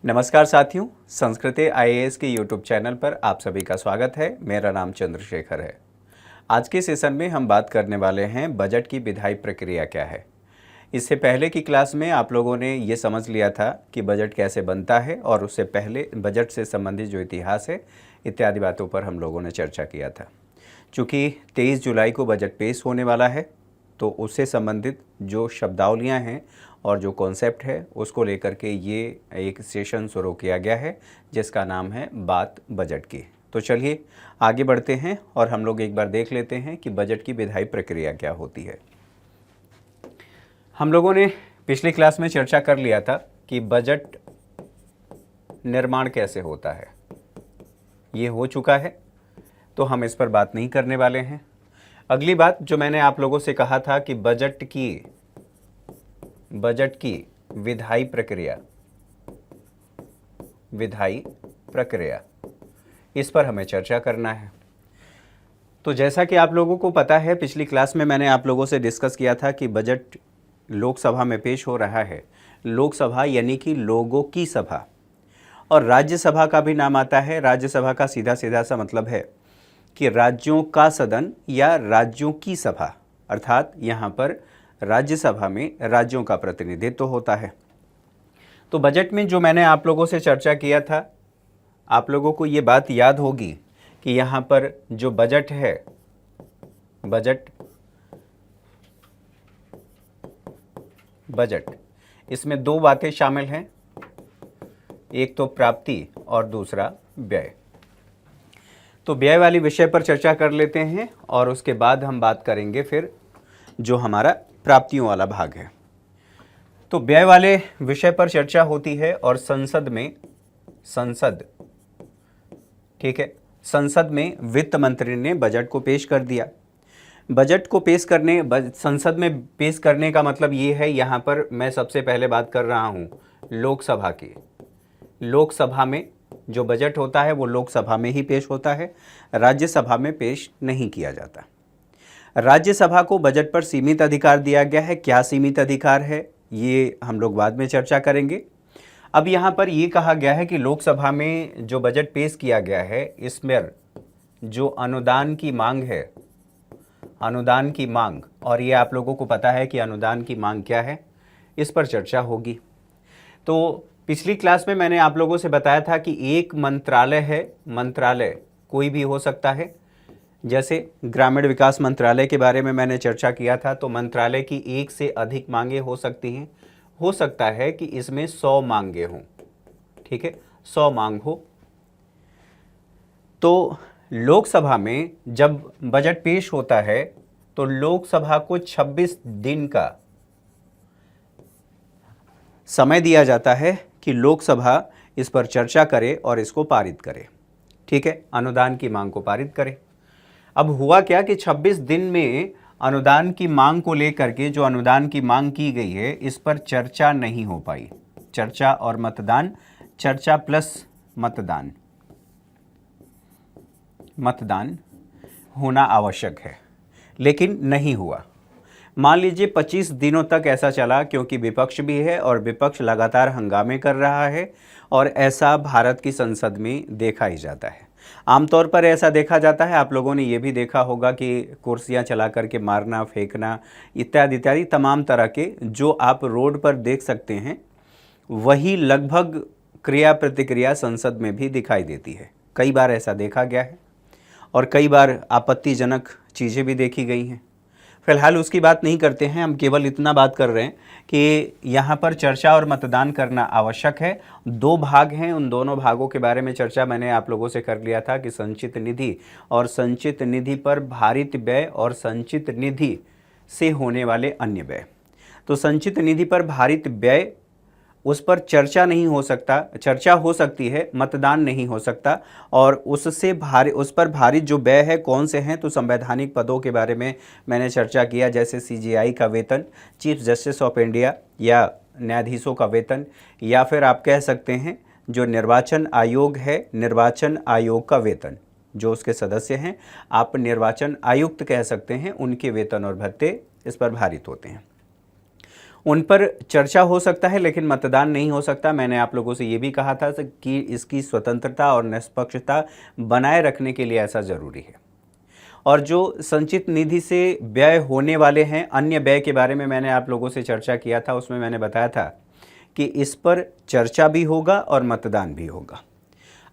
नमस्कार साथियों, संस्कृति आईएएस के यूट्यूब चैनल पर आप सभी का स्वागत है। मेरा नाम चंद्रशेखर है। आज के सेशन में हम बात करने वाले हैं बजट की विधायी प्रक्रिया क्या है। इससे पहले की क्लास में आप लोगों ने ये समझ लिया था कि बजट कैसे बनता है और उससे पहले बजट से संबंधित जो इतिहास है इत्यादि बातों पर हम लोगों ने चर्चा किया था। चूँकि 23 जुलाई को बजट पेश होने वाला है तो उससे संबंधित जो शब्दावलियाँ हैं और जो कॉन्सेप्ट है उसको लेकर के ये एक सेशन शुरू किया गया है जिसका नाम है बात बजट की। तो चलिए आगे बढ़ते हैं और हम लोग एक बार देख लेते हैं कि बजट की विधायी प्रक्रिया क्या होती है। हम लोगों ने पिछली क्लास में चर्चा कर लिया था कि बजट निर्माण कैसे होता है, ये हो चुका है तो हम इस पर बात नहीं करने वाले हैं। अगली बात जो मैंने आप लोगों से कहा था कि बजट की विधायी प्रक्रिया इस पर हमें चर्चा करना है। तो जैसा कि आप लोगों को पता है, पिछली क्लास में मैंने आप लोगों से डिस्कस किया था कि बजट लोकसभा में पेश हो रहा है। लोकसभा यानी कि लोगों की सभा, और राज्यसभा का भी नाम आता है। राज्यसभा का सीधा सीधा सा मतलब है कि राज्यों का सदन या राज्यों की सभा, अर्थात यहाँ पर राज्यसभा में राज्यों का प्रतिनिधित्व होता है। तो बजट में जो मैंने आप लोगों से चर्चा किया था, आप लोगों को ये बात याद होगी कि यहाँ पर जो बजट है, बजट इसमें दो बातें शामिल हैं, एक तो प्राप्ति और दूसरा व्यय। तो व्यय वाली विषय पर चर्चा कर लेते हैं और उसके बाद हम बात करेंगे फिर जो हमारा प्राप्तियों वाला भाग है। तो व्यय वाले विषय पर चर्चा होती है और संसद में वित्त मंत्री ने बजट को पेश कर दिया। बजट को संसद में पेश करने का मतलब ये है, यहाँ पर मैं सबसे पहले बात कर रहा हूँ लोकसभा की। लोकसभा में जो बजट होता है वो लोकसभा में ही पेश होता है, राज्यसभा में पेश नहीं किया जाता। राज्यसभा को बजट पर सीमित अधिकार दिया गया है। क्या सीमित अधिकार है ये हम लोग बाद में चर्चा करेंगे। अब यहाँ पर ये कहा गया है कि लोकसभा में जो बजट पेश किया गया है इसमें जो अनुदान की मांग है, अनुदान की मांग, और ये आप लोगों को पता है कि अनुदान की मांग क्या है, इस पर चर्चा होगी। तो पिछली क्लास में मैंने आप लोगों से बताया था कि एक मंत्रालय है, मंत्रालय कोई भी हो सकता है। जैसे ग्रामीण विकास मंत्रालय के बारे में मैंने चर्चा किया था, तो मंत्रालय की एक से अधिक मांगे हो सकती हैं। हो सकता है कि इसमें 100 मांगे हों, ठीक है, 100 मांग हो। तो लोकसभा में जब बजट पेश होता है तो लोकसभा को 26 दिन का समय दिया जाता है कि लोकसभा इस पर चर्चा करे और इसको पारित करे, ठीक है, अनुदान की मांग को पारित करे। अब हुआ क्या कि 26 दिन में अनुदान की मांग को लेकर के जो अनुदान की मांग की गई है इस पर चर्चा नहीं हो पाई। चर्चा और मतदान, चर्चा प्लस मतदान होना आवश्यक है, लेकिन नहीं हुआ। मान लीजिए 25 दिनों तक ऐसा चला, क्योंकि विपक्ष भी है और विपक्ष लगातार हंगामे कर रहा है, और ऐसा भारत की संसद में देखा ही जाता है। आमतौर पर ऐसा देखा जाता है। आप लोगों ने ये भी देखा होगा कि कुर्सियां चला करके मारना, फेंकना इत्यादि इत्यादि तमाम तरह के जो आप रोड पर देख सकते हैं, वही लगभग क्रिया प्रतिक्रिया संसद में भी दिखाई देती है। कई बार ऐसा देखा गया है और कई बार आपत्तिजनक चीज़ें भी देखी गई हैं। फिलहाल उसकी बात नहीं करते हैं, हम केवल इतना बात कर रहे हैं कि यहाँ पर चर्चा और मतदान करना आवश्यक है। दो भाग हैं, उन दोनों भागों के बारे में चर्चा मैंने आप लोगों से कर लिया था कि संचित निधि और संचित निधि पर भारित व्यय और संचित निधि से होने वाले अन्य व्यय। तो संचित निधि पर भारित व्यय, उस पर चर्चा नहीं हो सकता, चर्चा हो सकती है, मतदान नहीं हो सकता। और उस पर भारित जो व्यय है कौन से हैं, तो संवैधानिक पदों के बारे में मैंने चर्चा किया, जैसे CJI का वेतन, चीफ जस्टिस ऑफ इंडिया, या न्यायाधीशों का वेतन, या फिर आप कह सकते हैं जो निर्वाचन आयोग है, निर्वाचन आयोग का वेतन, जो उसके सदस्य हैं, आप निर्वाचन आयुक्त कह सकते हैं, उनके वेतन और भत्ते इस पर भारित होते हैं। उन पर चर्चा हो सकता है लेकिन मतदान नहीं हो सकता। मैंने आप लोगों से ये भी कहा था कि इसकी स्वतंत्रता और निष्पक्षता बनाए रखने के लिए ऐसा ज़रूरी है। और जो संचित निधि से व्यय होने वाले हैं, अन्य व्यय के बारे में मैंने आप लोगों से चर्चा किया था। उसमें मैंने बताया था कि इस पर चर्चा भी होगा और मतदान भी होगा।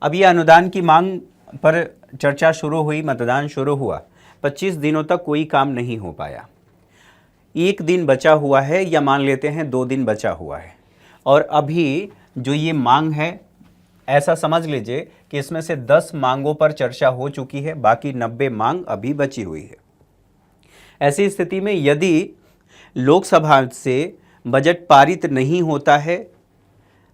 अब ये अनुदान की मांग पर चर्चा शुरू हुई, मतदान शुरू हुआ, 25 दिनों तक कोई काम नहीं हो पाया। एक दिन बचा हुआ है या मान लेते हैं 2 दिन बचा हुआ है, और अभी जो ये मांग है, ऐसा समझ लीजिए कि इसमें से 10 मांगों पर चर्चा हो चुकी है, बाकी 90 मांग अभी बची हुई है। ऐसी स्थिति में यदि लोकसभा से बजट पारित नहीं होता है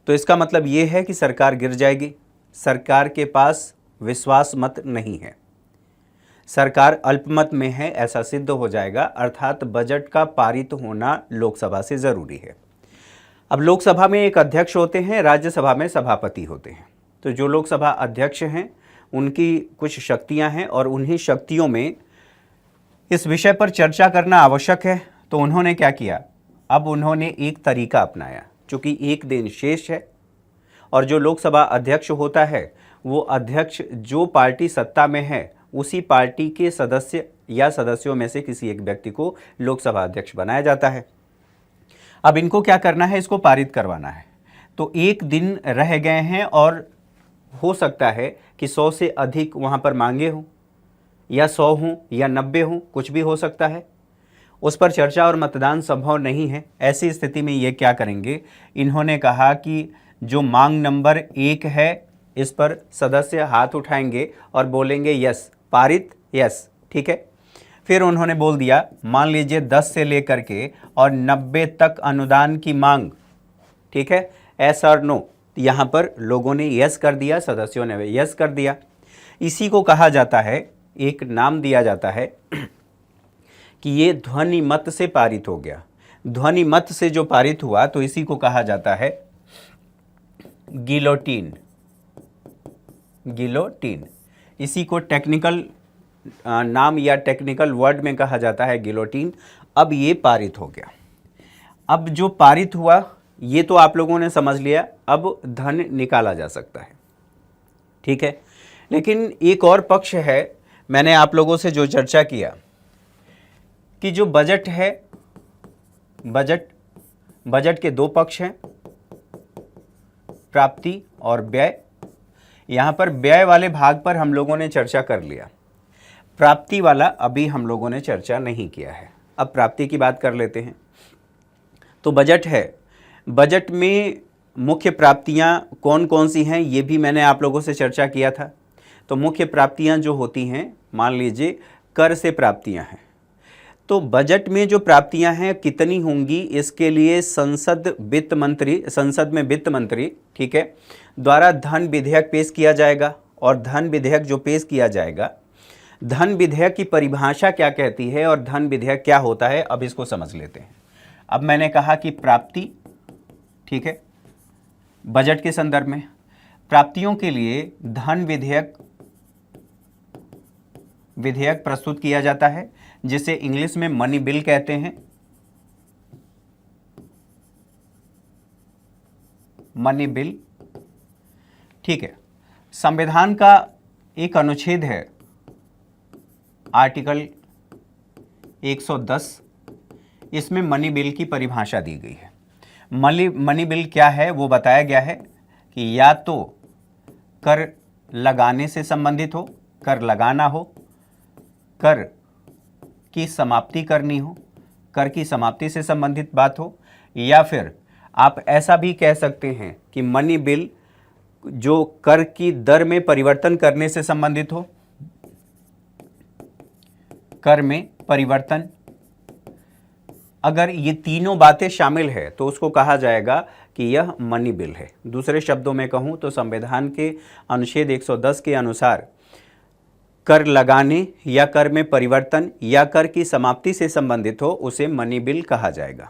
तो इसका मतलब ये है कि सरकार गिर जाएगी। सरकार के पास विश्वास मत नहीं है, सरकार अल्पमत में है, ऐसा सिद्ध हो जाएगा। अर्थात बजट का पारित होना लोकसभा से ज़रूरी है। अब लोकसभा में एक अध्यक्ष होते हैं, राज्यसभा में सभापति होते हैं। तो जो लोकसभा अध्यक्ष हैं उनकी कुछ शक्तियां हैं और उन्हीं शक्तियों में इस विषय पर चर्चा करना आवश्यक है। तो उन्होंने क्या किया, अब उन्होंने एक तरीका अपनाया। चूँकि एक दिन शेष है और जो लोकसभा अध्यक्ष होता है वो अध्यक्ष जो पार्टी सत्ता में है उसी पार्टी के सदस्य या सदस्यों में से किसी एक व्यक्ति को लोकसभा अध्यक्ष बनाया जाता है। अब इनको क्या करना है, इसको पारित करवाना है। तो एक दिन रह गए हैं और हो सकता है कि 100 से अधिक वहाँ पर मांगे हों, या 100 हों या 90 हों, कुछ भी हो सकता है। उस पर चर्चा और मतदान संभव नहीं है। ऐसी स्थिति में ये क्या करेंगे, इन्होंने कहा कि जो मांग नंबर 1 है इस पर सदस्य हाथ उठाएंगे और बोलेंगे यस, पारित, यस, ठीक है। फिर उन्होंने बोल दिया, मान लीजिए 10 से लेकर के और 90 तक अनुदान की मांग, ठीक है, एस और नो। यहाँ पर लोगों ने यस कर दिया, सदस्यों ने यस कर दिया। इसी को कहा जाता है, एक नाम दिया जाता है कि ये ध्वनि मत से पारित हो गया। ध्वनि मत से जो पारित हुआ तो इसी को कहा जाता है गिलोटीन। गिलोटीन, इसी को टेक्निकल नाम या टेक्निकल वर्ड में कहा जाता है गिलोटीन। अब ये पारित हो गया। अब जो पारित हुआ ये तो आप लोगों ने समझ लिया, अब धन निकाला जा सकता है, ठीक है। लेकिन एक और पक्ष है, मैंने आप लोगों से जो चर्चा किया कि जो बजट है, बजट के 2 पक्ष हैं, प्राप्ति और व्यय। यहाँ पर व्यय वाले भाग पर हम लोगों ने चर्चा कर लिया, प्राप्ति वाला अभी हम लोगों ने चर्चा नहीं किया है। अब प्राप्ति की बात कर लेते हैं। तो बजट है, बजट में मुख्य प्राप्तियाँ कौन कौन सी हैं ये भी मैंने आप लोगों से चर्चा किया था। तो मुख्य प्राप्तियाँ जो होती हैं, मान लीजिए कर से प्राप्तियाँ हैं। तो बजट में जो प्राप्तियां हैं कितनी होंगी, इसके लिए संसद में वित्त मंत्री, ठीक है, द्वारा धन विधेयक पेश किया जाएगा। और धन विधेयक जो पेश किया जाएगा, धन विधेयक की परिभाषा क्या कहती है और धन विधेयक क्या होता है, अब इसको समझ लेते हैं। अब मैंने कहा कि प्राप्ति, ठीक है, बजट के संदर्भ में प्राप्तियों के लिए धन विधेयक प्रस्तुत किया जाता है, जिसे इंग्लिश में मनी बिल कहते हैं। मनी बिल, ठीक है। संविधान का एक अनुच्छेद है, आर्टिकल 110, इसमें मनी बिल की परिभाषा दी गई है। मनी बिल क्या है वो बताया गया है कि या तो कर लगाने से संबंधित हो, कर लगाना हो, कर की समाप्ति करनी हो, कर की समाप्ति से संबंधित बात हो, या फिर आप ऐसा भी कह सकते हैं कि मनी बिल जो कर की दर में परिवर्तन करने से संबंधित हो, कर में परिवर्तन। अगर ये तीनों बातें शामिल है तो उसको कहा जाएगा कि यह मनी बिल है। दूसरे शब्दों में कहूँ तो संविधान के अनुच्छेद 110 के अनुसार कर लगाने या कर में परिवर्तन या कर की समाप्ति से संबंधित हो उसे मनी बिल कहा जाएगा।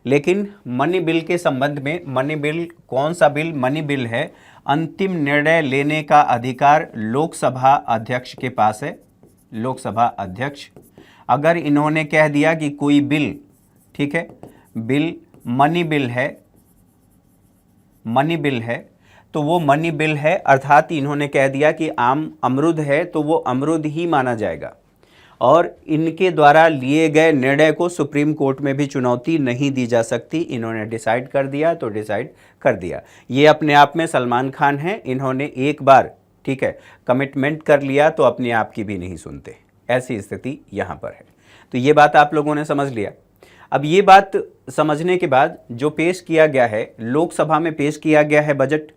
लेकिन मनी बिल के संबंध में, मनी बिल कौन सा बिल मनी बिल है, अंतिम निर्णय लेने का अधिकार लोकसभा अध्यक्ष के पास है। लोकसभा अध्यक्ष अगर इन्होंने कह दिया कि कोई बिल, ठीक है, बिल मनी बिल है, मनी बिल है, तो वो मनी बिल है, अर्थात इन्होंने कह दिया कि आम अमरुद है तो वो अमरुद ही माना जाएगा और इनके द्वारा लिए गए निर्णय को सुप्रीम कोर्ट में भी चुनौती नहीं दी जा सकती। इन्होंने डिसाइड कर दिया तो डिसाइड कर दिया। ये अपने आप में सलमान खान हैं, इन्होंने एक बार ठीक है कमिटमेंट कर लिया तो अपने आप की भी नहीं सुनते, ऐसी स्थिति यहाँ पर है। तो ये बात आप लोगों ने समझ लिया। अब ये बात समझने के बाद जो पेश किया गया है, लोकसभा में पेश किया गया है बजट,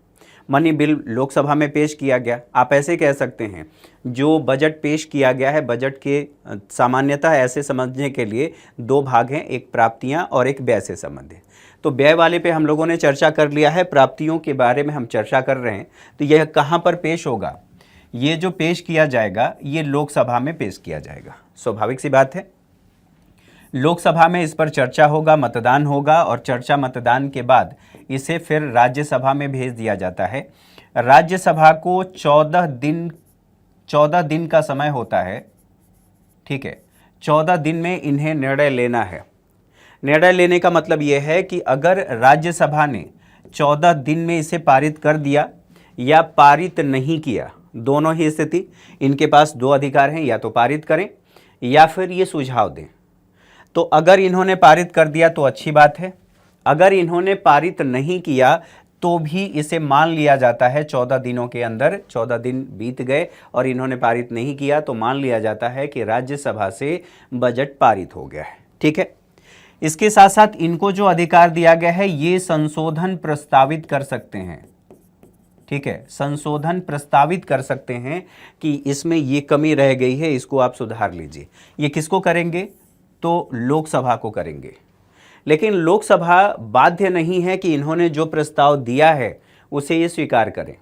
मनी बिल लोकसभा में पेश किया गया। आप ऐसे कह सकते हैं जो बजट पेश किया गया है, बजट के सामान्यतः ऐसे समझने के लिए दो भाग हैं, एक प्राप्तियां और एक व्यय से संबंधित। तो व्यय वाले पे हम लोगों ने चर्चा कर लिया है, प्राप्तियों के बारे में हम चर्चा कर रहे हैं। तो यह कहाँ पर पेश होगा? ये जो पेश किया जाएगा ये लोकसभा में पेश किया जाएगा। स्वाभाविक सी बात है, लोकसभा में इस पर चर्चा होगा, मतदान होगा और चर्चा मतदान के बाद इसे फिर राज्यसभा में भेज दिया जाता है। राज्यसभा को 14 दिन का समय होता है, ठीक है। 14 दिन में इन्हें निर्णय लेना है। निर्णय लेने का मतलब यह है कि अगर राज्यसभा ने 14 दिन में इसे पारित कर दिया या पारित नहीं किया, दोनों ही स्थिति, इनके पास दो अधिकार हैं, या तो पारित करें या फिर ये सुझाव दें। तो अगर इन्होंने पारित कर दिया तो अच्छी बात है, अगर इन्होंने पारित नहीं किया तो भी इसे मान लिया जाता है 14 दिनों के अंदर, 14 दिन बीत गए और इन्होंने पारित नहीं किया तो मान लिया जाता है कि राज्यसभा से बजट पारित हो गया है, ठीक है। इसके साथ साथ इनको जो अधिकार दिया गया है, ये संशोधन प्रस्तावित कर सकते हैं, ठीक है। संशोधन प्रस्तावित कर सकते हैं कि इसमें ये कमी रह गई है, इसको आप सुधार लीजिए। ये किसको करेंगे? तो लोकसभा को करेंगे। लेकिन लोकसभा बाध्य नहीं है कि इन्होंने जो प्रस्ताव दिया है उसे ये स्वीकार करें।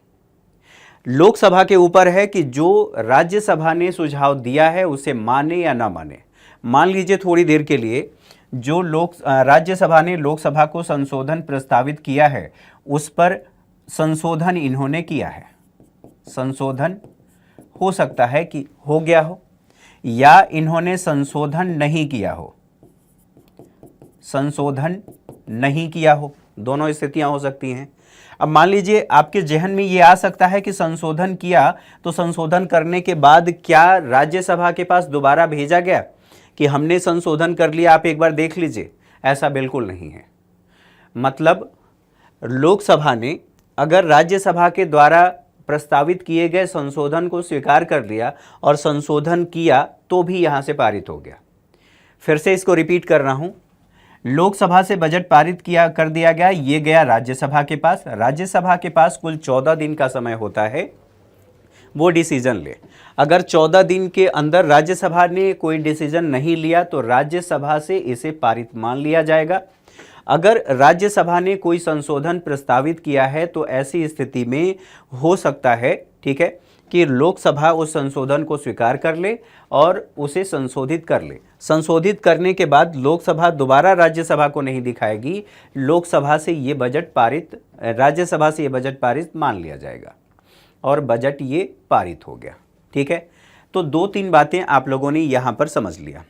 लोकसभा के ऊपर है कि जो राज्यसभा ने सुझाव दिया है उसे माने या ना माने। मान लीजिए थोड़ी देर के लिए जो राज्यसभा ने लोकसभा को संशोधन प्रस्तावित किया है उस पर संशोधन इन्होंने किया है। संशोधन हो सकता है कि हो गया हो या इन्होंने संशोधन नहीं किया हो, संशोधन नहीं किया हो, दोनों स्थितियां हो सकती हैं। अब मान लीजिए आपके जहन में ये आ सकता है कि संशोधन किया तो संशोधन करने के बाद क्या राज्यसभा के पास दोबारा भेजा गया कि हमने संशोधन कर लिया, आप एक बार देख लीजिए? ऐसा बिल्कुल नहीं है। मतलब लोकसभा ने अगर राज्यसभा के द्वारा प्रस्तावित किए गए संशोधन को स्वीकार कर लिया और संशोधन किया तो भी यहां से पारित हो गया। फिर से इसको रिपीट कर रहा हूं, लोकसभा से बजट पारित कर दिया गया, ये गया राज्यसभा के पास। राज्यसभा के पास कुल 14 दिन का समय होता है वो डिसीजन ले। अगर 14 दिन के अंदर राज्यसभा ने कोई डिसीजन नहीं लिया तो राज्यसभा से इसे पारित मान लिया जाएगा। अगर राज्यसभा ने कोई संशोधन प्रस्तावित किया है तो ऐसी स्थिति में हो सकता है, ठीक है, कि लोकसभा उस संशोधन को स्वीकार कर ले और उसे संशोधित कर ले। संशोधित करने के बाद लोकसभा दोबारा राज्यसभा को नहीं दिखाएगी, लोकसभा से ये बजट पारित, राज्यसभा से ये बजट पारित मान लिया जाएगा और बजट ये पारित हो गया, ठीक है। तो 2-3 बातें आप लोगों ने यहाँ पर समझ लिया।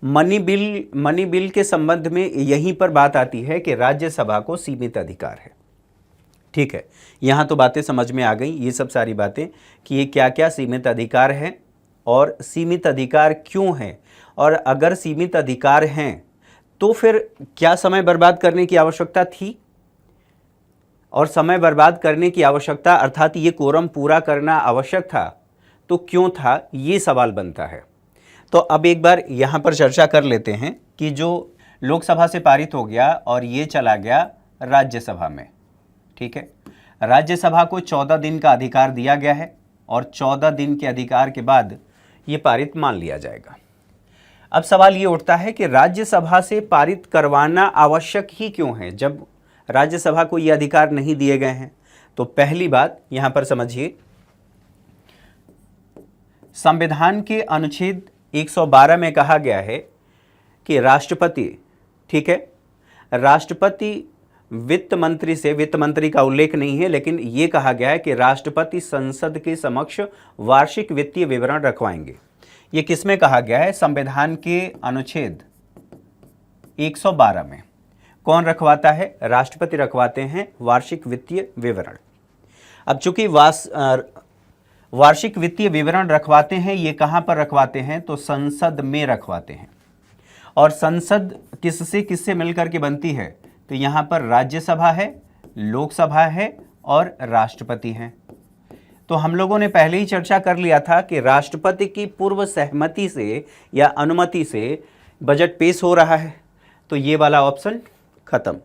मनी बिल के संबंध में यहीं पर बात आती है कि राज्यसभा को सीमित अधिकार है, ठीक है। यहाँ तो बातें समझ में आ गई, ये सब सारी बातें कि ये क्या क्या सीमित अधिकार हैं और सीमित अधिकार क्यों हैं, और अगर सीमित अधिकार हैं तो फिर क्या समय बर्बाद करने की आवश्यकता थी, और समय बर्बाद करने की आवश्यकता अर्थात ये कोरम पूरा करना आवश्यक था तो क्यों था, ये सवाल बनता है। तो अब एक बार यहाँ पर चर्चा कर लेते हैं कि जो लोकसभा से पारित हो गया और ये चला गया राज्यसभा में, ठीक है। राज्यसभा को 14 दिन का अधिकार दिया गया है और 14 दिन के अधिकार के बाद ये पारित मान लिया जाएगा। अब सवाल ये उठता है कि राज्यसभा से पारित करवाना आवश्यक ही क्यों है जब राज्यसभा को ये अधिकार नहीं दिए गए हैं। तो पहली बात यहाँ पर समझिए, संविधान के अनुच्छेद 112 में कहा गया है कि राष्ट्रपति, ठीक है, राष्ट्रपति वित्त मंत्री से, वित्त मंत्री का उल्लेख नहीं है लेकिन ये कहा गया है कि राष्ट्रपति संसद के समक्ष वार्षिक वित्तीय विवरण रखवाएंगे। ये किसमें कहा गया है? संविधान के अनुच्छेद 112 में। कौन रखवाता है? राष्ट्रपति रखवाते हैं वार्षिक वित्तीय विवरण। अब चूंकि वार्षिक वित्तीय विवरण रखवाते हैं, ये कहाँ पर रखवाते हैं? तो संसद में रखवाते हैं। और संसद किससे किससे मिलकर के बनती है? तो यहाँ पर राज्यसभा है, लोकसभा है और राष्ट्रपति हैं। तो हम लोगों ने पहले ही चर्चा कर लिया था कि राष्ट्रपति की पूर्व सहमति से या अनुमति से बजट पेश हो रहा है, तो ये वाला ऑप्शन खत्म।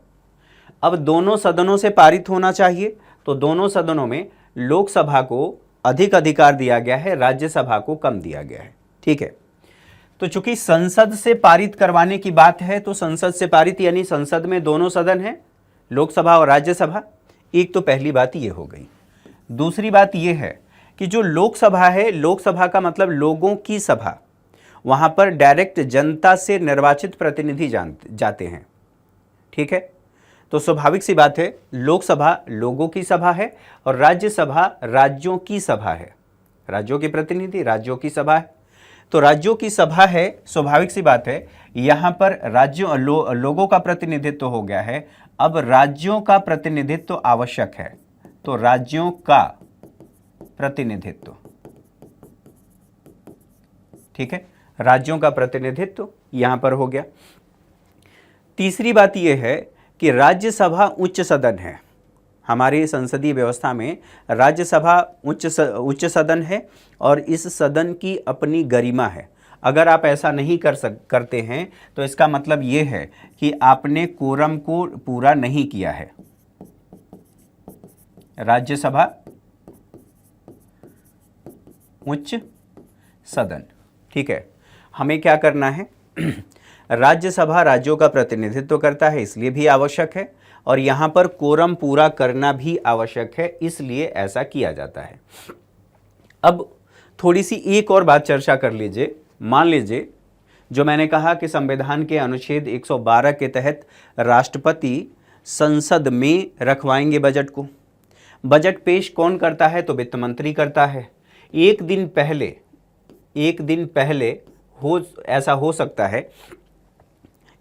अब दोनों सदनों से पारित होना चाहिए, तो दोनों सदनों में लोकसभा को अधिक अधिकार दिया गया है, राज्यसभा को कम दिया गया है। ठीक है, तो चूंकि संसद से पारित करवाने की बात है, तो संसद से पारित यानी संसद में दोनों सदन हैं, लोकसभा और राज्यसभा। एक तो पहली बात ये हो गई। दूसरी बात ये है कि जो लोकसभा है, लोकसभा का मतलब लोगों की सभा, वहां पर डायरेक्ट जनता से निर्वाचित प्रतिनिधि जाते हैं। ठीक है, तो स्वाभाविक सी बात है, लोकसभा लोगों की सभा है और राज्यसभा राज्यों की सभा है, राज्यों के प्रतिनिधि राज्यों की सभा है। तो राज्यों की सभा है, स्वाभाविक सी बात है, यहां पर राज्यों लोगों का प्रतिनिधित्व हो गया है। अब राज्यों का प्रतिनिधित्व आवश्यक है, तो राज्यों का प्रतिनिधित्व, ठीक है, राज्यों का प्रतिनिधित्व यहां पर हो गया। तीसरी बात यह है कि राज्यसभा उच्च सदन है। हमारी संसदीय व्यवस्था में राज्यसभा उच्च सदन है और इस सदन की अपनी गरिमा है। अगर आप ऐसा नहीं करते हैं तो इसका मतलब ये है कि आपने कोरम को पूरा नहीं किया है। राज्यसभा उच्च सदन, ठीक है। हमें क्या करना है? राज्यसभा राज्यों का प्रतिनिधित्व करता है, इसलिए भी आवश्यक है, और यहां पर कोरम पूरा करना भी आवश्यक है, इसलिए ऐसा किया जाता है। अब थोड़ी सी एक और बात चर्चा कर लीजिए। मान लीजिए जो मैंने कहा कि संविधान के अनुच्छेद 112 के तहत राष्ट्रपति संसद में रखवाएंगे बजट को। बजट पेश कौन करता है? तो वित्त मंत्री करता है। एक दिन पहले ऐसा हो सकता है,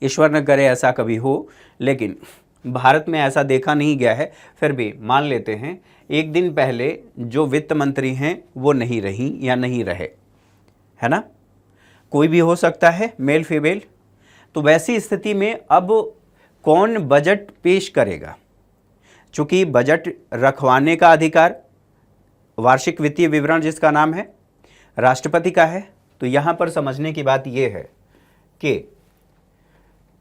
ईश्वर न करे ऐसा कभी हो, लेकिन भारत में ऐसा देखा नहीं गया है, फिर भी मान लेते हैं एक दिन पहले जो वित्त मंत्री हैं वो नहीं रही या नहीं रहे, है ना, कोई भी हो सकता है, मेल फीमेल। तो वैसी स्थिति में अब कौन बजट पेश करेगा? चूंकि बजट रखवाने का अधिकार, वार्षिक वित्तीय विवरण जिसका नाम है, राष्ट्रपति का है, तो यहां पर समझने की बात यह है कि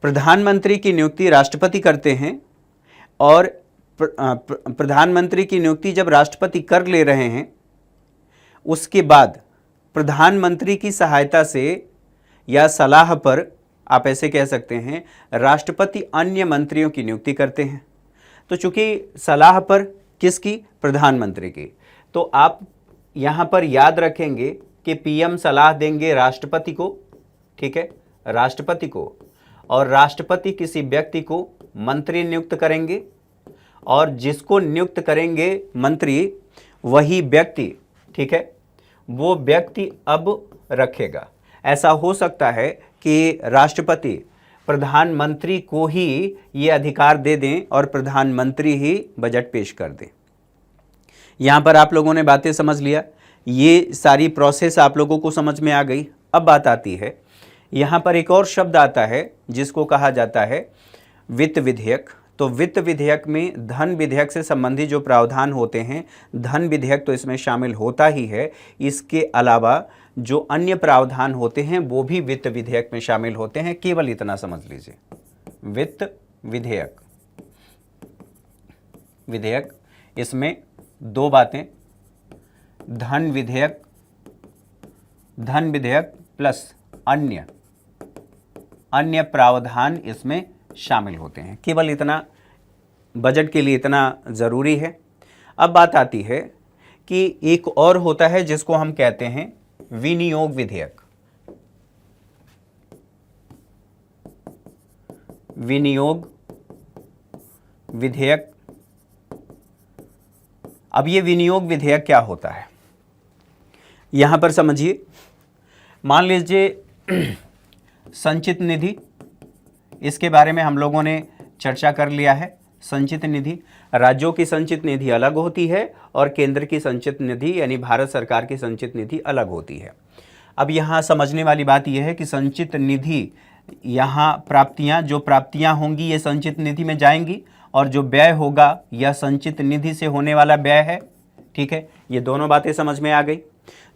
प्रधानमंत्री की नियुक्ति राष्ट्रपति करते हैं, और प्रधानमंत्री की नियुक्ति जब राष्ट्रपति कर ले रहे हैं, उसके बाद प्रधानमंत्री की सहायता से या सलाह पर, आप ऐसे कह सकते हैं, राष्ट्रपति अन्य मंत्रियों की नियुक्ति करते हैं। तो चूंकि सलाह पर किसकी? प्रधानमंत्री की। तो आप यहां पर याद रखेंगे कि पीएम सलाह देंगे राष्ट्रपति को, ठीक है, राष्ट्रपति को, और राष्ट्रपति किसी व्यक्ति को मंत्री नियुक्त करेंगे, और जिसको नियुक्त करेंगे मंत्री, वही व्यक्ति, ठीक है, वो व्यक्ति अब रखेगा। ऐसा हो सकता है कि राष्ट्रपति प्रधानमंत्री को ही ये अधिकार दे दें और प्रधानमंत्री ही बजट पेश कर दें। यहां पर आप लोगों ने बातें समझ लिया, ये सारी प्रोसेस आप लोगों को समझ में आ गई। अब बात आती है, यहां पर एक और शब्द आता है जिसको कहा जाता है वित्त विधेयक। तो वित्त विधेयक में धन विधेयक से संबंधित जो प्रावधान होते हैं, धन विधेयक तो इसमें शामिल होता ही है, इसके अलावा जो अन्य प्रावधान होते हैं वो भी वित्त विधेयक में शामिल होते हैं। केवल इतना समझ लीजिए, वित्त विधेयक, इसमें दो बातें, धन विधेयक प्लस अन्य प्रावधान इसमें शामिल होते हैं। केवल इतना बजट के लिए इतना ज़रूरी है। अब बात आती है कि एक और होता है जिसको हम कहते हैं विनियोग विधेयक। विनियोग विधेयक, अब ये विनियोग विधेयक क्या होता है यहां पर समझिए। मान लीजिए संचित निधि, इसके बारे में हम लोगों ने चर्चा कर लिया है। संचित निधि, राज्यों की संचित निधि अलग होती है और केंद्र की संचित निधि यानी भारत सरकार की संचित निधि अलग होती है। अब यहाँ समझने वाली बात यह है कि संचित निधि, यहाँ प्राप्तियाँ, जो प्राप्तियाँ होंगी ये संचित निधि में जाएंगी और जो व्यय होगा यह संचित निधि से होने वाला व्यय है। ठीक है, ये दोनों बातें समझ में आ गई।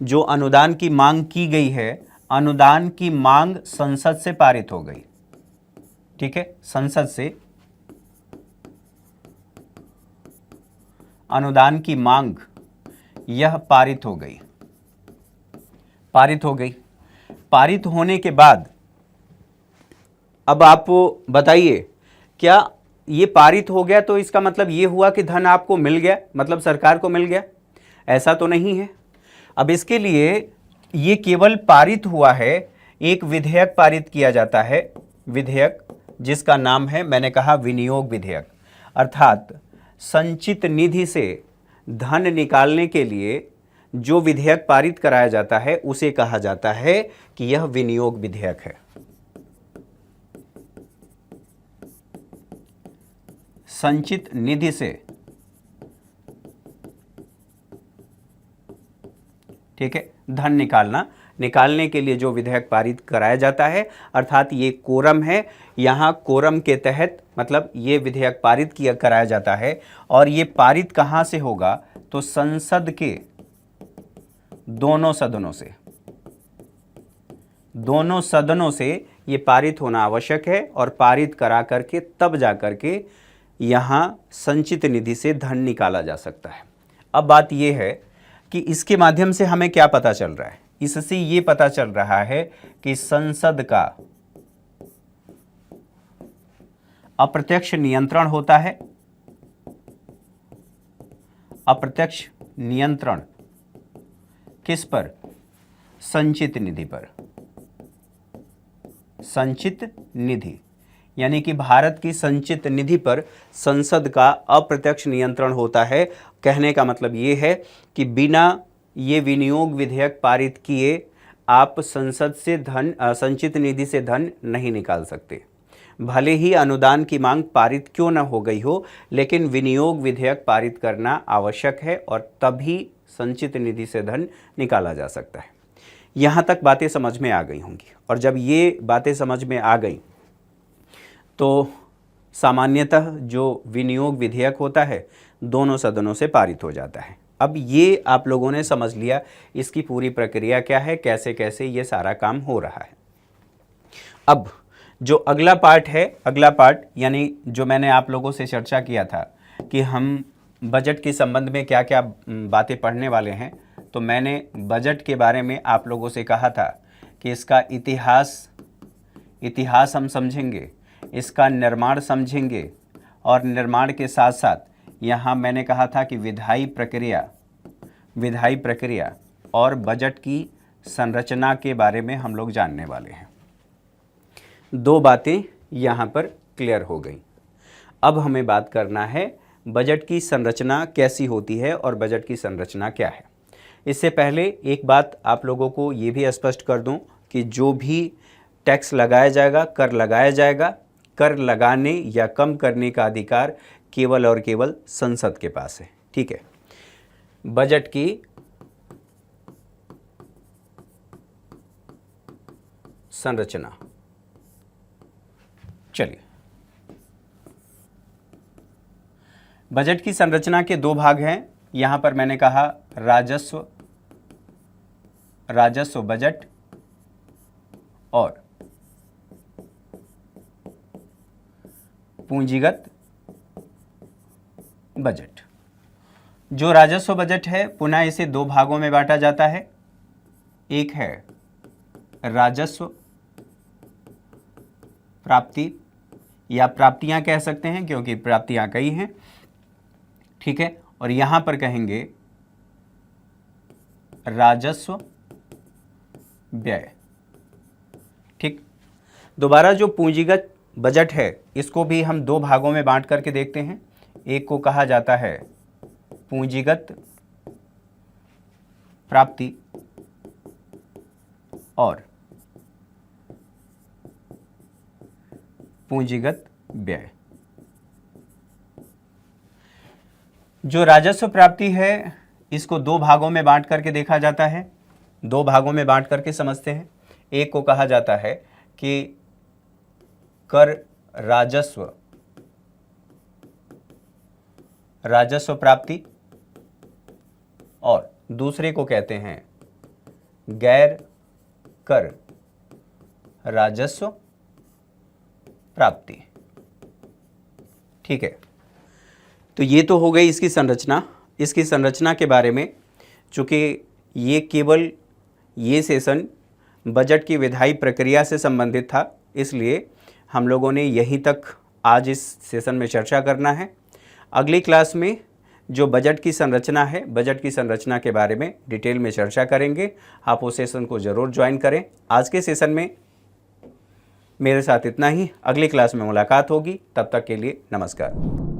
जो अनुदान की मांग की गई है, अनुदान की मांग संसद से पारित हो गई। ठीक है, संसद से अनुदान की मांग यह पारित हो गई। पारित हो गई। पारित होने के बाद अब आप बताइए, क्या ये पारित हो गया तो इसका मतलब ये हुआ कि धन आपको मिल गया, मतलब सरकार को मिल गया? ऐसा तो नहीं है। अब इसके लिए ये केवल पारित हुआ है, एक विधेयक पारित किया जाता है, विधेयक जिसका नाम है, मैंने कहा, विनियोग विधेयक। अर्थात संचित निधि से धन निकालने के लिए जो विधेयक पारित कराया जाता है उसे कहा जाता है कि यह विनियोग विधेयक है। संचित निधि से, ठीक है, धन निकालने के लिए जो विधेयक पारित कराया जाता है, अर्थात ये कोरम है। यहाँ कोरम के तहत मतलब ये विधेयक पारित किया कराया जाता है। और ये पारित कहाँ से होगा? तो संसद के दोनों सदनों से ये पारित होना आवश्यक है और पारित करा करके तब जा करके यहाँ संचित निधि से धन निकाला जा सकता है। अब बात ये है कि इसके माध्यम से हमें क्या पता चल रहा है? इससे ये पता चल रहा है कि संसद का अप्रत्यक्ष नियंत्रण होता है। अप्रत्यक्ष नियंत्रण किस पर? संचित निधि पर। संचित निधि यानी कि भारत की संचित निधि पर संसद का अप्रत्यक्ष नियंत्रण होता है। कहने का मतलब ये है कि बिना ये विनियोग विधेयक पारित किए आप संसद से धन, संचित निधि से धन नहीं निकाल सकते। भले ही अनुदान की मांग पारित क्यों न हो गई हो, लेकिन विनियोग विधेयक पारित करना आवश्यक है और तभी संचित निधि से धन निकाला जा सकता है। यहाँ तक बातें समझ में आ गई होंगी। और जब ये बातें समझ में आ गई तो सामान्यतः जो विनियोग विधेयक होता है दोनों सदनों से पारित हो जाता है। अब ये आप लोगों ने समझ लिया इसकी पूरी प्रक्रिया क्या है, कैसे कैसे ये सारा काम हो रहा है। अब जो अगला पार्ट है, अगला पार्ट यानी जो मैंने आप लोगों से चर्चा किया था कि हम बजट के संबंध में क्या क्या बातें पढ़ने वाले हैं, तो मैंने बजट के बारे में आप लोगों से कहा था कि इसका इतिहास हम समझेंगे, इसका निर्माण समझेंगे और निर्माण के साथ साथ यहाँ मैंने कहा था कि विधायी प्रक्रिया और बजट की संरचना के बारे में हम लोग जानने वाले हैं। दो बातें यहाँ पर क्लियर हो गई। अब हमें बात करना है बजट की संरचना कैसी होती है और बजट की संरचना क्या है। इससे पहले एक बात आप लोगों को ये भी स्पष्ट कर दूं कि जो भी टैक्स लगाया जाएगा, कर लगाया जाएगा, कर लगाने या कम करने का अधिकार केवल और केवल संसद के पास है। ठीक है। बजट की संरचना, चलिए, बजट की संरचना के दो भाग हैं। यहां पर मैंने कहा राजस्व बजट और पूंजीगत बजट। जो राजस्व बजट है पुनः इसे दो भागों में बांटा जाता है। एक है राजस्व प्राप्ति या प्राप्तियां कह सकते हैं क्योंकि प्राप्तियां कई हैं। ठीक है। और यहां पर कहेंगे राजस्व व्यय। ठीक। दोबारा जो पूंजीगत बजट है इसको भी हम दो भागों में बांट करके देखते हैं। एक को कहा जाता है पूंजीगत प्राप्ति और पूंजीगत व्यय। जो राजस्व प्राप्ति है इसको दो भागों में बांट करके देखा जाता है, दो भागों में बांट करके समझते हैं। एक को कहा जाता है कि कर राजस्व, राजस्व प्राप्ति, और दूसरे को कहते हैं गैर कर राजस्व प्राप्ति। ठीक है, तो ये तो हो गई इसकी संरचना। इसकी संरचना के बारे में, चूँकि ये केवल ये सेशन बजट की विधायी प्रक्रिया से संबंधित था, इसलिए हम लोगों ने यहीं तक आज इस सेशन में चर्चा करना है। अगली क्लास में जो बजट की संरचना है, बजट की संरचना के बारे में डिटेल में चर्चा करेंगे। आप उस सेशन को ज़रूर ज्वाइन करें। आज के सेशन में मेरे साथ इतना ही। अगली क्लास में मुलाकात होगी, तब तक के लिए नमस्कार।